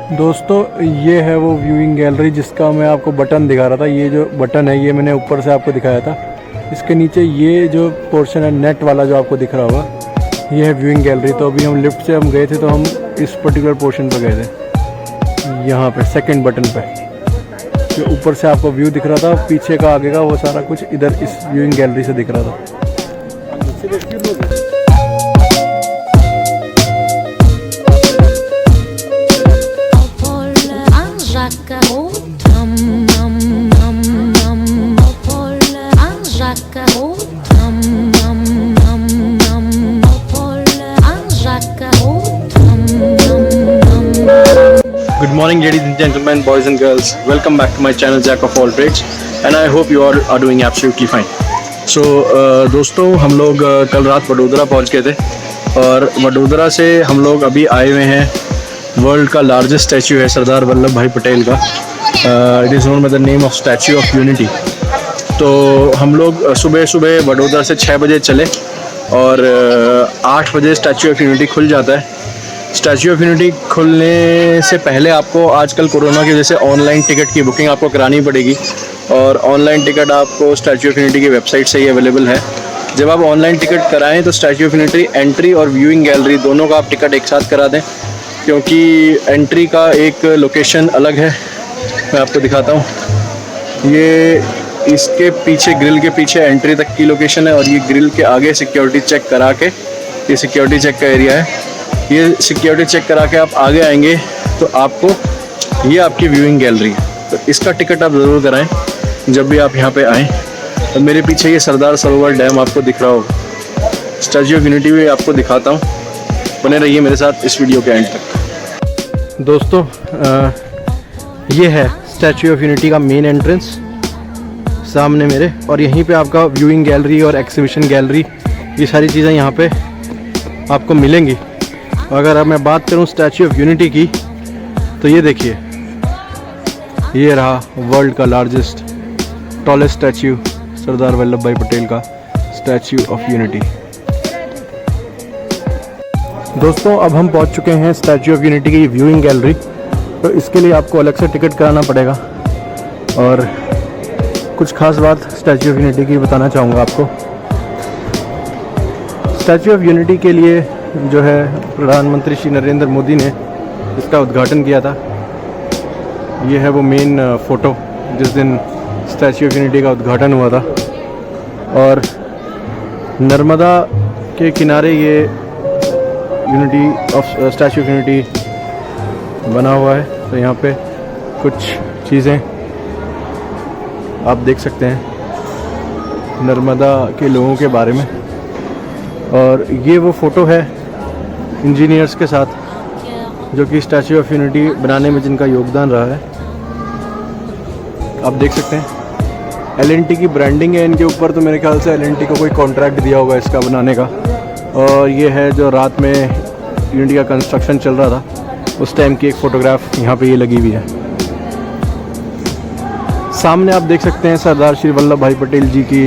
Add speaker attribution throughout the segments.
Speaker 1: दोस्तों ये है वो व्यूइंग गैलरी जिसका मैं आपको बटन दिखा रहा था। ये जो बटन है ये मैंने ऊपर से आपको दिखाया था। इसके नीचे ये जो पोर्शन है नेट वाला जो आपको दिख रहा होगा ये है व्यूइंग गैलरी। तो अभी हम लिफ्ट से हम गए थे तो हम इस पर्टिकुलर पोर्शन पर गए थे, यहाँ पे सेकंड बटन पे। जो ऊपर से आपको व्यू दिख रहा था, पीछे का आगे का वो सारा कुछ इधर इस व्यूइंग गैलरी से दिख रहा था।
Speaker 2: Good morning ladies and gentlemen, boys and girls. Welcome back to my channel Jack of All Trades and I hope you all are doing absolutely fine. So दोस्तों हम लोग कल रात वडोदरा पहुंच गए थे और वडोदरा से हम लोग अभी आए हुए हैं वर्ल्ड का लार्जेस्ट स्टैचू है सरदार वल्लभ भाई पटेल का। It is known by the name of statute of unity. तो हम लोग सुबह सुबह वडोदरा से 6 बजे चले और 8 बजे स्टैचू ऑफ यूनिटी खुल जाता है। स्टैचू ऑफ यूनिटी खुलने से पहले आपको आजकल कोरोना की वजह से ऑनलाइन टिकट की बुकिंग आपको करानी पड़ेगी और ऑनलाइन टिकट आपको स्टैचू ऑफ यूनिटी की वेबसाइट से ही अवेलेबल है। जब आप ऑनलाइन टिकट कराएं तो स्टैचू ऑफ यूनिटी एंट्री और व्यूइंग गैलरी दोनों का आप टिकट एक साथ करा दें, क्योंकि एंट्री का एक लोकेशन अलग है। मैं आपको दिखाता हूँ। ये इसके पीछे ग्रिल के पीछे एंट्री तक की लोकेशन है और ये ग्रिल के आगे सिक्योरिटी चेक करा के, ये सिक्योरिटी चेक का एरिया है। ये सिक्योरिटी चेक करा के आप आगे आएंगे तो आपको ये आपकी व्यूइंग गैलरी है, तो इसका टिकट आप ज़रूर कराएं जब भी आप यहाँ पे आएँ। तो मेरे पीछे ये सरदार सरोवर डैम आपको दिख रहा होगा। स्टैचू ऑफ यूनिटी भी आपको दिखाता हूँ, बने रहिए मेरे साथ इस वीडियो के एंड तक।
Speaker 1: दोस्तों ये है स्टैचू ऑफ यूनिटी का मेन एंट्रेंस सामने मेरे, और यहीं पे आपका व्यूइंग गैलरी और एग्जीबिशन गैलरी ये सारी चीज़ें यहाँ पे आपको मिलेंगी। अगर अब मैं बात करूँ स्टैचू ऑफ यूनिटी की तो ये देखिए, ये रहा वर्ल्ड का largest tallest statue Sardar Vallabh भाई पटेल का स्टैचू ऑफ यूनिटी। दोस्तों अब हम पहुंच चुके हैं स्टैचू ऑफ यूनिटी की व्यूइंग गैलरी। तो इसके लिए आपको अलग से टिकट कराना पड़ेगा और कुछ खास बात स्टैचू ऑफ यूनिटी की बताना चाहूँगा आपको। स्टैचू ऑफ यूनिटी के लिए जो है प्रधानमंत्री श्री नरेंद्र मोदी ने इसका उद्घाटन किया था। ये है वो मेन फ़ोटो जिस दिन स्टैचू ऑफ यूनिटी का उद्घाटन हुआ था, और नर्मदा के किनारे ये unity of statute of unity बना हुआ है। तो यहाँ पे कुछ चीज़ें आप देख सकते हैं नर्मदा के लोगों के बारे में, और ये वो फ़ोटो है इंजीनियर्स के साथ जो कि स्टैचू ऑफ यूनिटी बनाने में जिनका योगदान रहा है। आप देख सकते हैं L&T की ब्रांडिंग है इनके ऊपर, तो मेरे ख्याल से L&T को कोई कॉन्ट्रैक्ट दिया होगा इसका बनाने का। और ये है जो रात में यूनिटी का कंस्ट्रक्शन चल रहा था उस टाइम की एक फ़ोटोग्राफ यहाँ पे ये लगी हुई है। सामने आप देख सकते हैं सरदार श्री वल्लभ भाई पटेल जी की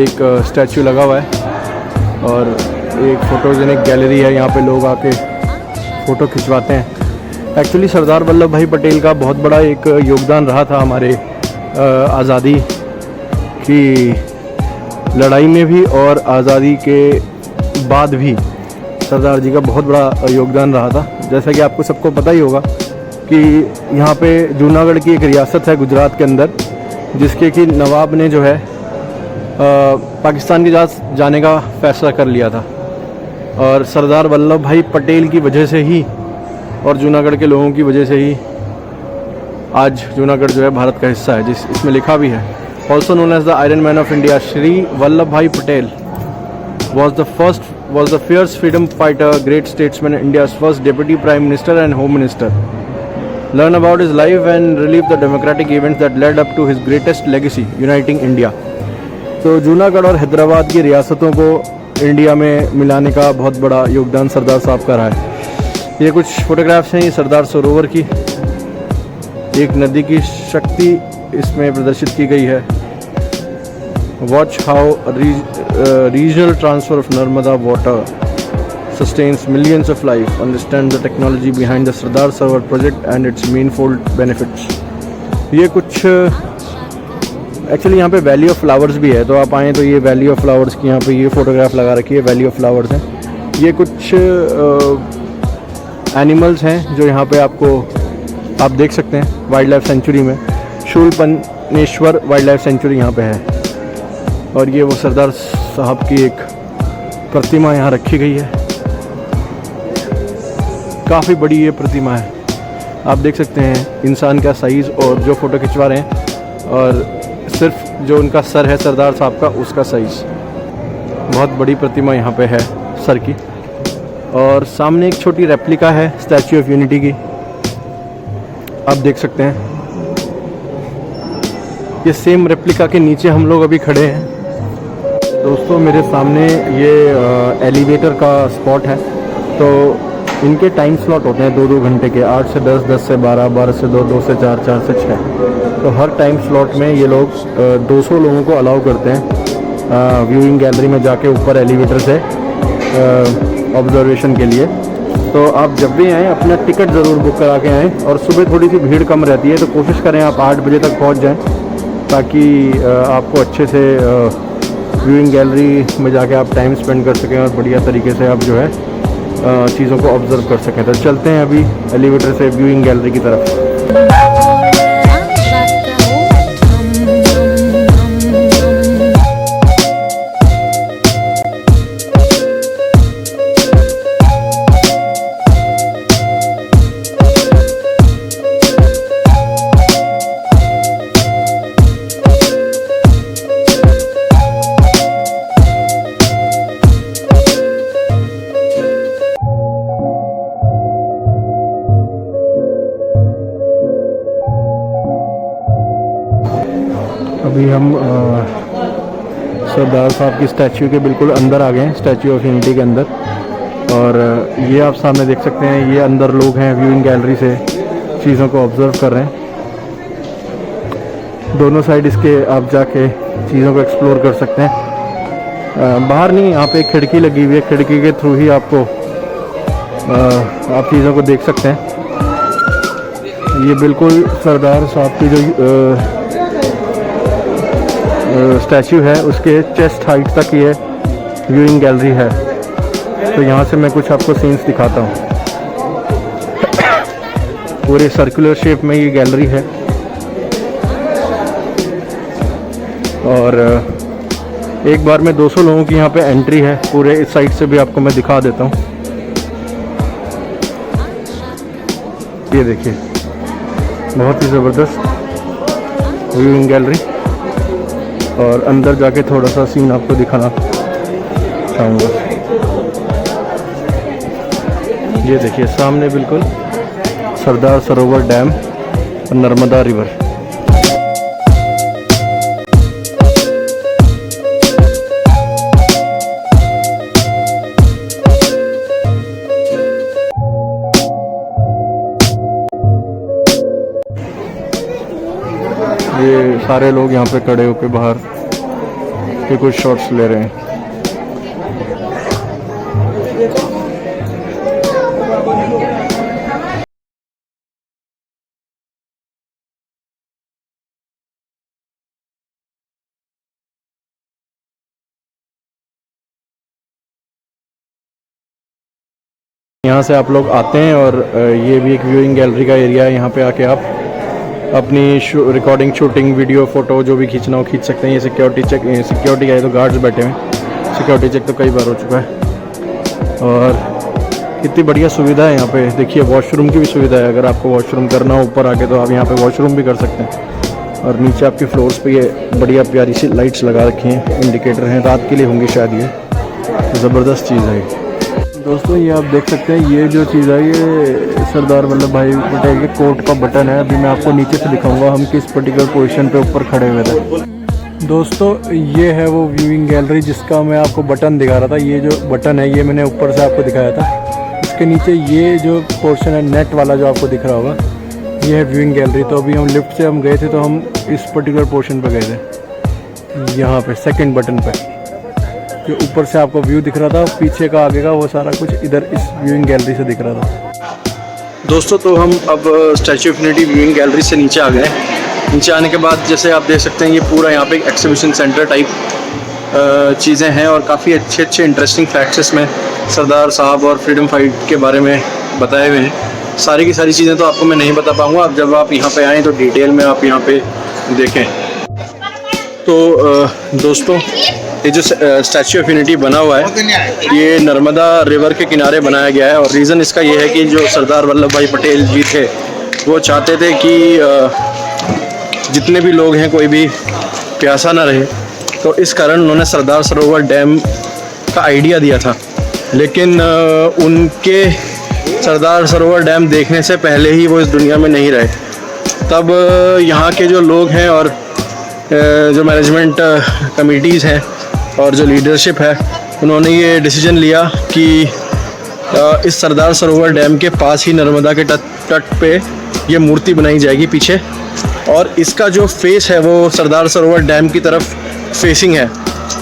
Speaker 1: एक स्टैचू लगा हुआ है और एक फ़ोटोजेनिक गैलरी है। यहाँ पे लोग आके फ़ोटो खिंचवाते हैं। एक्चुअली सरदार वल्लभ भाई पटेल का बहुत बड़ा एक योगदान रहा था हमारे आज़ादी की लड़ाई में भी, और आज़ादी के बाद भी सरदार जी का बहुत बड़ा योगदान रहा था। जैसा कि आपको सबको पता ही होगा कि यहाँ पे जूनागढ़ की एक रियासत है गुजरात के अंदर, जिसके कि नवाब ने जो है पाकिस्तान के साथ जाने का फ़ैसला कर लिया था, और सरदार वल्लभ भाई पटेल की वजह से ही और जूनागढ़ के लोगों की वजह से ही आज जूनागढ़ जो है भारत का हिस्सा है। जिस इसमें लिखा भी है, also known as the Iron Man of India, Shri Vallabhbhai Patel was the fierce freedom fighter, great statesman, India's first deputy prime minister and home minister. Learn about his life and relive the democratic events that led up to his greatest legacy, uniting India. तो जूनागढ़ और हैदराबाद की रियासतों को India में मिलाने का बहुत बड़ा योगदान सरदार साहब का रहा है। ये कुछ फोटोग्राफ्स हैं ये सरदार सरोवर की, एक नदी की शक्ति इसमें प्रदर्शित की गई है। Watch how regional transfer of Narmada water sustains millions of lives, understands the technology behind the Sardar Sarovar project and its manifold benefits. ये कुछ एक्चुअली यहाँ पे वैली ऑफ फ्लावर्स भी है, तो आप आएँ तो ये वैली ऑफ फ्लावर्स की यहाँ पे ये फ़ोटोग्राफ लगा रखी है, वैली ऑफ फ्लावर्स हैं। ये कुछ एनिमल्स हैं जो यहाँ पे आपको आप देख सकते हैं वाइल्ड लाइफ सेंचुरी में। शूलपनेश्वर वाइल्ड लाइफ सेंचुरी यहाँ पे है, और ये वो सरदार साहब की एक प्रतिमा यहाँ रखी गई है। काफ़ी बड़ी ये प्रतिमा है, आप देख सकते हैं इंसान का साइज़ और जो फ़ोटो खिंचवा रहे हैं, और सिर्फ जो उनका सर है सरदार साहब का उसका साइज़। बहुत बड़ी प्रतिमा यहाँ पे है सर की, और सामने एक छोटी रेप्लिका है स्टैच्यू ऑफ यूनिटी की, आप देख सकते हैं। ये सेम रेप्लिका के नीचे हम लोग अभी खड़े हैं। दोस्तों मेरे सामने ये एलिवेटर का स्पॉट है, तो इनके टाइम स्लॉट होते हैं 2-2 घंटे के, 8 से 10, 10 से 12, 12 से 2, 2 से 4, 4 से 6। तो हर टाइम स्लॉट में ये लोग 200 लोगों को अलाउ करते हैं व्यूइंग गैलरी में जाके ऊपर एलिवेटर से ऑब्जर्वेशन के लिए। तो आप जब भी आएँ अपना टिकट ज़रूर बुक करा के आएँ, और सुबह थोड़ी सी भीड़ कम रहती है, तो कोशिश करें आप 8 बजे तक पहुँच जाएँ, ताकि आपको अच्छे से व्यूइंग गैलरी में जाके आप टाइम स्पेंड कर सकें और बढ़िया तरीके से आप जो है चीज़ों को ऑब्ज़र्व कर सकें। तो चलते हैं अभी एलिवेटर से व्यूइंग गैलरी की तरफ। अभी हम सरदार साहब की स्टैच्यू के बिल्कुल अंदर आ गए हैं, स्टैच्यू ऑफ यूनिटी के अंदर। और ये आप सामने देख सकते हैं, ये अंदर लोग हैं व्यूइंग गैलरी से चीज़ों को ऑब्ज़र्व कर रहे हैं। दोनों साइड इसके आप जाके चीज़ों को एक्सप्लोर कर सकते हैं। बाहर नहीं, यहाँ पे एक खिड़की लगी हुई है, खिड़की के थ्रू ही आपको आप चीज़ों को देख सकते हैं। ये बिल्कुल सरदार साहब की जो स्टैच्यू है उसके चेस्ट हाइट तक ये व्यूइंग गैलरी है। तो यहाँ से मैं कुछ आपको सीन्स दिखाता हूँ। पूरे सर्कुलर शेप में ये गैलरी है, और एक बार में 200 लोगों की यहाँ पे एंट्री है। पूरे इस साइड से भी आपको मैं दिखा देता हूँ। ये देखिए, बहुत ही ज़बरदस्त व्यूइंग गैलरी। और अंदर जाके थोड़ा सा सीन आपको दिखाना चाहूँगा। ये देखिए सामने बिल्कुल सरदार सरोवर डैम और नर्मदा रिवर। ये सारे लोग यहाँ पे खड़े होकर बाहर के कुछ शॉट्स ले रहे हैं। यहाँ से आप लोग आते हैं, और ये भी एक व्यूइंग गैलरी का एरिया है। यहाँ पे आके आप अपनी रिकॉर्डिंग, शूटिंग, वीडियो, फ़ोटो जो भी खींचना हो खींच सकते हैं। ये सिक्योरिटी चेक, सिक्योरिटी है तो गार्ड्स बैठे हुए हैं। सिक्योरिटी चेक तो कई बार हो चुका है। और कितनी बढ़िया सुविधा है यहाँ पे। देखिए वॉशरूम की भी सुविधा है, अगर आपको वॉशरूम करना हो ऊपर आके तो आप यहाँ पे वॉशरूम भी कर सकते हैं। और नीचे आपके फ्लोर्स पे ये बढ़िया प्यारी सी लाइट्स लगा रखी हैं, इंडिकेटर हैं, रात के लिए होंगी शायद। ये ज़बरदस्त चीज़ है। दोस्तों ये आप देख सकते हैं, ये जो चीज़ है ये सरदार वल्लभ भाई पटेल के कोट का बटन है। अभी मैं आपको नीचे से दिखाऊंगा हम किस पर्टिकुलर पोजीशन पे ऊपर खड़े हुए थे। दोस्तों ये है वो व्यूइंग गैलरी जिसका मैं आपको बटन दिखा रहा था। ये जो बटन है ये मैंने ऊपर से आपको दिखाया था। इसके नीचे ये जो पोर्शन है नेट वाला जो आपको दिख रहा होगा, ये है व्यूइंग गैलरी। तो अभी हम लिफ्ट से हम गए थे, तो हम इस पर्टिकुलर पोर्शन पर गए थे, यहाँ पे सेकंड बटन पे। जो ऊपर से आपको व्यू दिख रहा था, पीछे का आगे का वो सारा कुछ इधर इस व्यूइंग गैलरी से दिख रहा था।
Speaker 2: दोस्तों तो हम अब statue of unity viewing gallery से नीचे आ गए। नीचे आने के बाद जैसे आप देख सकते हैं ये पूरा यहाँ पे एक्सिबिशन सेंटर टाइप चीज़ें हैं और काफ़ी अच्छे इंटरेस्टिंग फैक्ट्स इसमें सरदार साहब और फ्रीडम फाइट के बारे में बताए हुए हैं। सारी की सारी चीज़ें तो आपको मैं नहीं बता पाऊँगा, अब जब आप यहाँ पे आएँ तो डिटेल में आप यहाँ पे देखें। तो दोस्तों ये जो स्टैचू ऑफ यूनिटी बना हुआ है ये नर्मदा रिवर के किनारे बनाया गया है और रीज़न इसका ये है कि जो सरदार वल्लभ भाई पटेल जी थे वो चाहते थे कि जितने भी लोग हैं कोई भी प्यासा ना रहे, तो इस कारण उन्होंने सरदार सरोवर डैम का आइडिया दिया था। लेकिन उनके सरदार सरोवर डैम देखने से पहले ही वो इस दुनिया में नहीं रहे। तब यहाँ के जो लोग हैं और जो मैनेजमेंट कमिटीज़ हैं और जो लीडरशिप है उन्होंने ये डिसीजन लिया कि इस सरदार सरोवर डैम के पास ही नर्मदा के तट पे ये मूर्ति बनाई जाएगी पीछे, और इसका जो फेस है वो सरदार सरोवर डैम की तरफ फेसिंग है।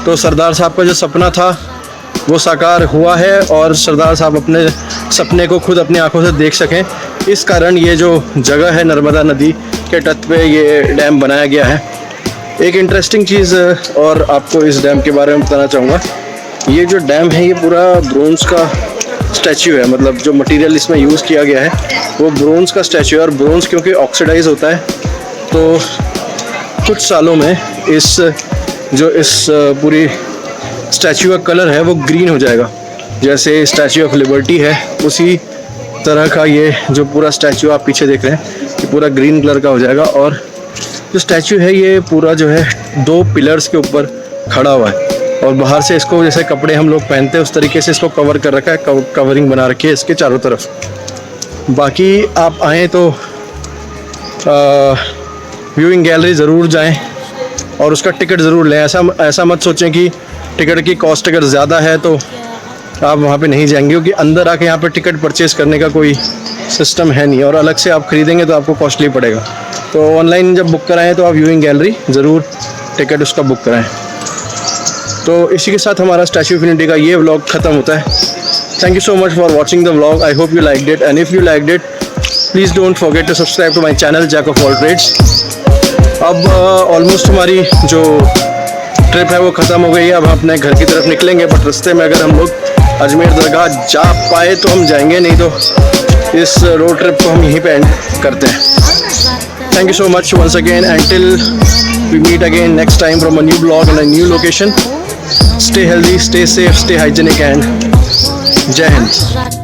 Speaker 2: तो सरदार साहब का जो सपना था वो साकार हुआ है और सरदार साहब अपने सपने को खुद अपनी आंखों से देख सकें, इस कारण ये जो जगह है नर्मदा नदी के तट पे ये डैम बनाया गया है। एक इंटरेस्टिंग चीज़ और आपको इस डैम के बारे में बताना चाहूँगा, ये जो डैम है ये पूरा ब्रोंज़ का स्टैचू है, मतलब जो मटेरियल इसमें यूज़ किया गया है वो ब्रोंज़ का स्टैचू है। और ब्रोंज़ क्योंकि ऑक्सीडाइज होता है तो कुछ सालों में इस पूरी स्टैचू का कलर है वो ग्रीन हो जाएगा। जैसे स्टैचू ऑफ लिबर्टी है उसी तरह का ये जो पूरा स्टैचू आप पीछे देख रहे हैं ये पूरा ग्रीन कलर का हो जाएगा। और जो स्टैचू है ये पूरा जो है 2 पिलर्स के ऊपर खड़ा हुआ है और बाहर से इसको जैसे कपड़े हम लोग पहनते हैं उस तरीके से इसको कवर कर रखा है, कवरिंग बना रखी है इसके चारों तरफ। बाकी आप आएँ तो व्यूइंग गैलरी ज़रूर जाएं और उसका टिकट ज़रूर लें। ऐसा मत सोचें कि टिकट की कॉस्ट अगर ज़्यादा है तो आप वहाँ पे नहीं जाएंगे, क्योंकि अंदर आके यहाँ पे टिकट परचेज़ करने का कोई सिस्टम है नहीं और अलग से आप ख़रीदेंगे तो आपको कॉस्टली पड़ेगा। तो ऑनलाइन जब बुक कराएं तो आप व्यूइंग गैलरी ज़रूर टिकट उसका बुक कराएं। तो इसी के साथ हमारा स्टैचू ऑफ यूनिटी का ये व्लॉग ख़त्म होता है। Thank you so much for watching the vlog. I hope you liked it and if you liked it please don't forget to subscribe to my channel Jack of All Trades. अब almost हमारी जो trip है वो ख़त्म हो गई है। अब हम अपने घर की तरफ निकलेंगे, बट रास्ते में अगर हम लोग अजमेर दरगाह जा पाए तो हम जाएंगे, नहीं तो इस रोड ट्रिप को हम यहीं पे एंड करते हैं। Thank you so much once again until we meet again next time from a new vlog and a new location. Stay healthy, stay safe, stay hygienic and Jai Hind.